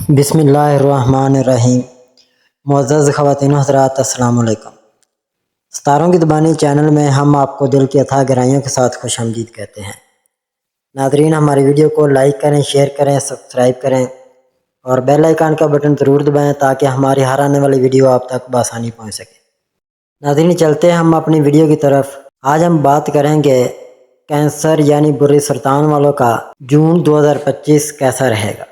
بسم اللہ الرحمن الرحیم۔ معزز خواتین و حضرات، السلام علیکم۔ ستاروں کی زبانی چینل میں ہم آپ کو دل کی اتھاہ گہرائیوں کے ساتھ خوش آمدید کہتے ہیں۔ ناظرین، ہماری ویڈیو کو لائک کریں، شیئر کریں، سبسکرائب کریں اور بیل آئیکن کا بٹن ضرور دبائیں تاکہ ہماری ہر آنے والی ویڈیو آپ تک بآسانی پہنچ سکے۔ ناظرین، چلتے ہیں ہم اپنی ویڈیو کی طرف۔ آج ہم بات کریں گے کینسر یعنی برے سرطان والوں کا جون 2025 کیسا رہے گا۔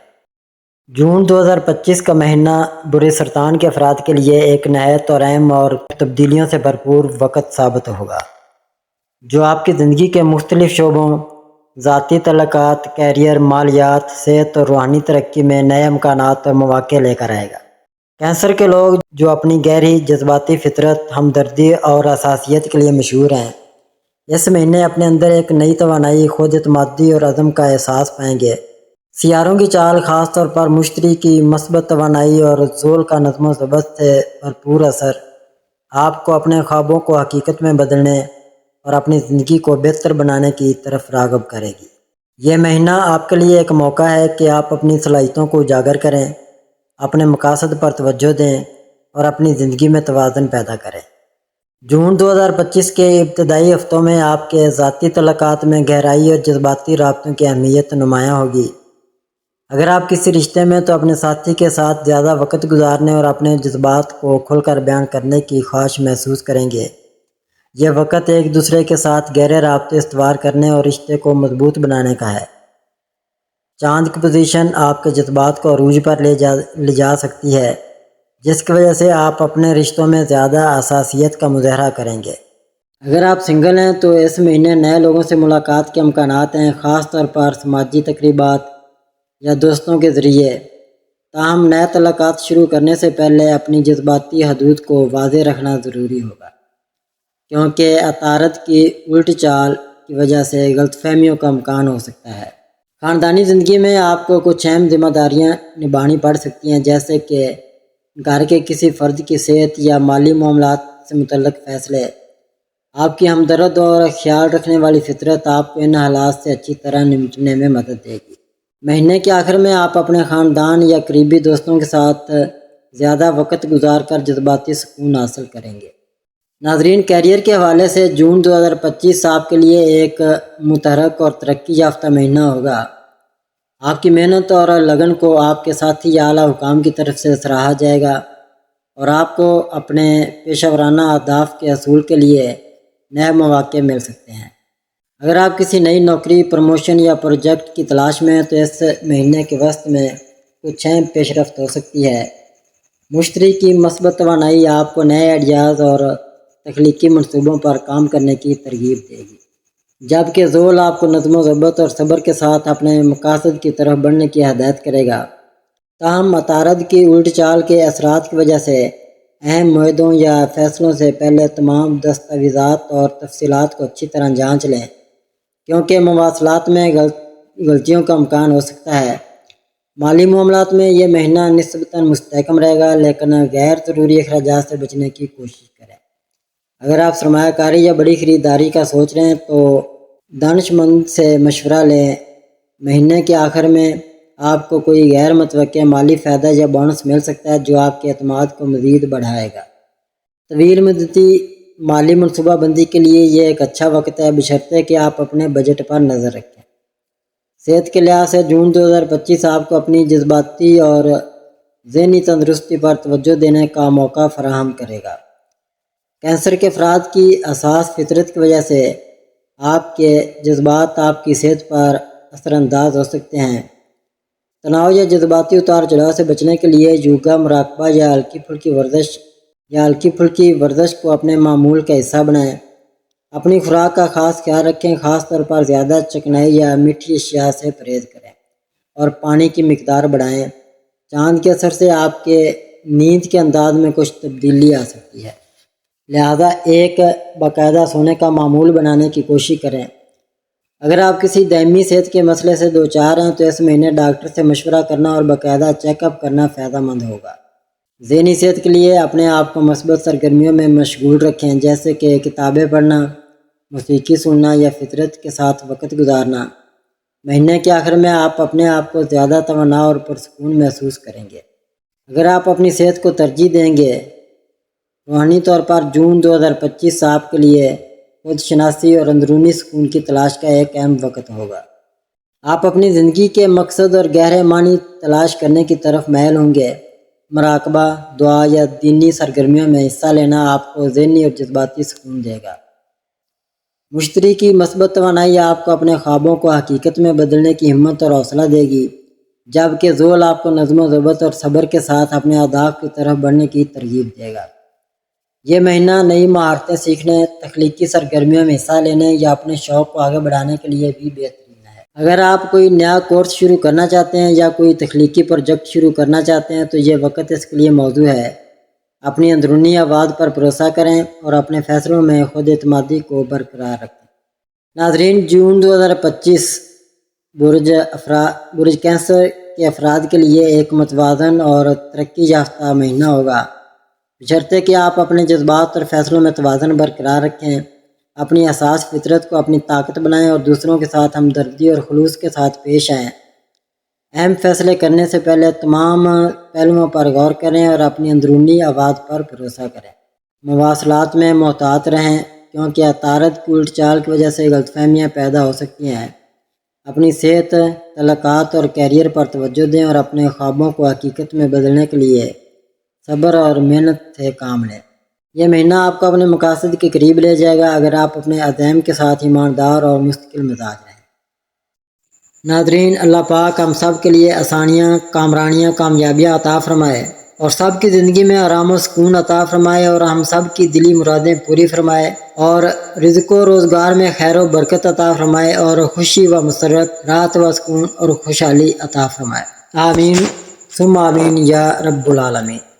جون 2025 کا مہینہ برے سرطان کے افراد کے لیے ایک نہایت اور اہم اور تبدیلیوں سے بھرپور وقت ثابت ہوگا، جو آپ کی زندگی کے مختلف شعبوں، ذاتی تعلقات، کیریئر، مالیات، صحت اور روحانی ترقی میں نئے امکانات اور مواقع لے کر آئے گا۔ کینسر کے لوگ جو اپنی گہری جذباتی فطرت، ہمدردی اور حساسیت کے لیے مشہور ہیں، اس مہینے اپنے اندر ایک نئی توانائی، خود اعتمادی اور عزم کا احساس پائیں گے۔ سیاروں کی چال، خاص طور پر مشتری کی مثبت توانائی اور زول کا نظم و ضبط سے بھرپور اثر آپ کو اپنے خوابوں کو حقیقت میں بدلنے اور اپنی زندگی کو بہتر بنانے کی طرف راغب کرے گی۔ یہ مہینہ آپ کے لیے ایک موقع ہے کہ آپ اپنی صلاحیتوں کو اجاگر کریں، اپنے مقاصد پر توجہ دیں اور اپنی زندگی میں توازن پیدا کریں۔ جون 2025 کے ابتدائی ہفتوں میں آپ کے ذاتی تعلقات میں گہرائی اور جذباتی رابطوں کی اہمیت نمایاں ہوگی۔ اگر آپ کسی رشتے میں تو اپنے ساتھی کے ساتھ زیادہ وقت گزارنے اور اپنے جذبات کو کھل کر بیان کرنے کی خواہش محسوس کریں گے۔ یہ وقت ایک دوسرے کے ساتھ گہرے رابطے استوار کرنے اور رشتے کو مضبوط بنانے کا ہے۔ چاند کی پوزیشن آپ کے جذبات کو عروج پر لے جا سکتی ہے، جس کی وجہ سے آپ اپنے رشتوں میں زیادہ حساسیت کا مظاہرہ کریں گے۔ اگر آپ سنگل ہیں تو اس مہینے نئے لوگوں سے ملاقات کے امکانات ہیں، خاص طور پر سماجی تقریبات یا دوستوں کے ذریعے۔ تاہم نئے تعلقات شروع کرنے سے پہلے اپنی جذباتی حدود کو واضح رکھنا ضروری ہوگا، کیونکہ عطارد کی الٹ چال کی وجہ سے غلط فہمیوں کا امکان ہو سکتا ہے۔ خاندانی زندگی میں آپ کو کچھ اہم ذمہ داریاں نبھانی پڑ سکتی ہیں، جیسے کہ گھر کے کسی فرد کی صحت یا مالی معاملات سے متعلق فیصلے۔ آپ کی ہمدرد اور خیال رکھنے والی فطرت آپ کو ان حالات سے اچھی طرح نمٹنے میں مدد دے گی۔ مہینے کے آخر میں آپ اپنے خاندان یا قریبی دوستوں کے ساتھ زیادہ وقت گزار کر جذباتی سکون حاصل کریں گے۔ ناظرین، کیریئر کے حوالے سے جون 2025 آپ کے لیے ایک متحرک اور ترقی یافتہ مہینہ ہوگا۔ آپ کی محنت اور لگن کو آپ کے ساتھی یا اعلیٰ حکام کی طرف سے سراہا جائے گا اور آپ کو اپنے پیشہ ورانہ اہداف کے حصول کے لیے نئے مواقع مل سکتے ہیں۔ اگر آپ کسی نئی نوکری، پروموشن یا پروجیکٹ کی تلاش میں ہیں تو اس مہینے کے وسط میں کچھ اہم پیش رفت ہو سکتی ہے۔ مشتری کی مثبت توانائی آپ کو نئے آئیڈیاز اور تخلیقی منصوبوں پر کام کرنے کی ترغیب دے گی، جبکہ زول آپ کو نظم و ضبط اور صبر کے ساتھ اپنے مقاصد کی طرف بڑھنے کی ہدایت کرے گا۔ تاہم عطارد کی الٹ چال کے اثرات کی وجہ سے اہم معاہدوں یا فیصلوں سے پہلے تمام دستاویزات اور تفصیلات کو اچھی طرح جانچ لیں، کیونکہ مواصلات میں غلطیوں کا امکان ہو سکتا ہے۔ مالی معاملات میں یہ مہینہ نسبتاً مستحکم رہے گا، لیکن غیر ضروری اخراجات سے بچنے کی کوشش کریں۔ اگر آپ سرمایہ کاری یا بڑی خریداری کا سوچ رہے ہیں تو دانش مند سے مشورہ لیں۔ مہینے کے آخر میں آپ کو کوئی غیر متوقع مالی فائدہ یا بونس مل سکتا ہے جو آپ کے اعتماد کو مزید بڑھائے گا۔ طویل مدتی مالی منصوبہ بندی کے لیے یہ ایک اچھا وقت ہے، بشرطے کہ آپ اپنے بجٹ پر نظر رکھیں۔ صحت کے لحاظ سے جون 2025 آپ کو اپنی جذباتی اور ذہنی تندرستی پر توجہ دینے کا موقع فراہم کرے گا۔ کینسر کے افراد کی حساس فطرت کی وجہ سے آپ کے جذبات آپ کی صحت پر اثر انداز ہو سکتے ہیں۔ تناؤ یا جذباتی اتار چڑھاؤ سے بچنے کے لیے یوگا، مراقبہ یا ہلکی پھلکی ورزش کو اپنے معمول کا حصہ بنائیں۔ اپنی خوراک کا خاص خیال رکھیں، خاص طور پر زیادہ چکنائی یا میٹھی اشیاء سے پرہیز کریں اور پانی کی مقدار بڑھائیں۔ چاند کے اثر سے آپ کے نیند کے انداز میں کچھ تبدیلی آ سکتی ہے، لہذا ایک باقاعدہ سونے کا معمول بنانے کی کوشش کریں۔ اگر آپ کسی دائمی صحت کے مسئلے سے دوچار ہیں تو اس مہینے ڈاکٹر سے مشورہ کرنا اور باقاعدہ چیک اپ کرنا فائدہ مند ہوگا۔ ذہنی صحت کے لیے اپنے آپ کو مثبت سرگرمیوں میں مشغول رکھیں، جیسے کہ کتابیں پڑھنا، موسیقی سننا یا فطرت کے ساتھ وقت گزارنا۔ مہینے کے آخر میں آپ اپنے آپ کو زیادہ توانا اور پرسکون محسوس کریں گے۔ اگر آپ اپنی صحت کو ترجیح دیں گے، روحانی طور پر جون 2025 آپ کے لیے خود شناسی اور اندرونی سکون کی تلاش کا ایک اہم وقت ہوگا۔ آپ اپنی زندگی کے مقصد اور گہرے معنی تلاش کرنے کی طرف میل ہوں گے۔ مراقبہ، دعا یا دینی سرگرمیوں میں حصہ لینا آپ کو ذہنی اور جذباتی سکون دے گا۔ مشتری کی مثبت توانائی آپ کو اپنے خوابوں کو حقیقت میں بدلنے کی ہمت اور حوصلہ دے گی، جبکہ ذول آپ کو نظم و ضبط اور صبر کے ساتھ اپنے اہداف کی طرف بڑھنے کی ترغیب دے گا۔ یہ مہینہ نئی مہارتیں سیکھنے، تخلیقی سرگرمیوں میں حصہ لینے یا اپنے شوق کو آگے بڑھانے کے لیے بھی بہترین ہے۔ اگر آپ کوئی نیا کورس شروع کرنا چاہتے ہیں یا کوئی تخلیقی پروجیکٹ شروع کرنا چاہتے ہیں تو یہ وقت اس کے لیے موزوں ہے۔ اپنی اندرونی آواز پر بھروسہ کریں اور اپنے فیصلوں میں خود اعتمادی کو برقرار رکھیں۔ ناظرین، جون 2025 برج کینسر کے افراد کے لیے ایک متوازن اور ترقی یافتہ مہینہ ہوگا، بشرطے کہ آپ اپنے جذبات اور فیصلوں میں توازن برقرار رکھیں، اپنی حساس فطرت کو اپنی طاقت بنائیں اور دوسروں کے ساتھ ہمدردی اور خلوص کے ساتھ پیش آئیں۔ اہم فیصلے کرنے سے پہلے تمام پہلوؤں پر غور کریں اور اپنی اندرونی آواز پر بھروسہ کریں۔ مواصلات میں محتاط رہیں کیونکہ عطارد کی الٹ چال کی وجہ سے غلط فہمیاں پیدا ہو سکتی ہیں۔ اپنی صحت، تعلقات اور کیریئر پر توجہ دیں اور اپنے خوابوں کو حقیقت میں بدلنے کے لیے صبر اور محنت سے کام لیں۔ یہ مہینہ آپ کو اپنے مقاصد کے قریب لے جائے گا اگر آپ اپنے عزائم کے ساتھ ایماندار اور مستقل مزاج رہیں۔ ناظرین، اللہ پاک ہم سب کے لیے آسانیاں، کامرانیاں، کامیابیاں عطا فرمائے اور سب کی زندگی میں آرام و سکون عطا فرمائے اور ہم سب کی دلی مرادیں پوری فرمائے اور رزق و روزگار میں خیر و برکت عطا فرمائے اور خوشی و مسرت، راحت و سکون اور خوشحالی عطا فرمائے۔ آمین ثم آمین یا رب العالمین۔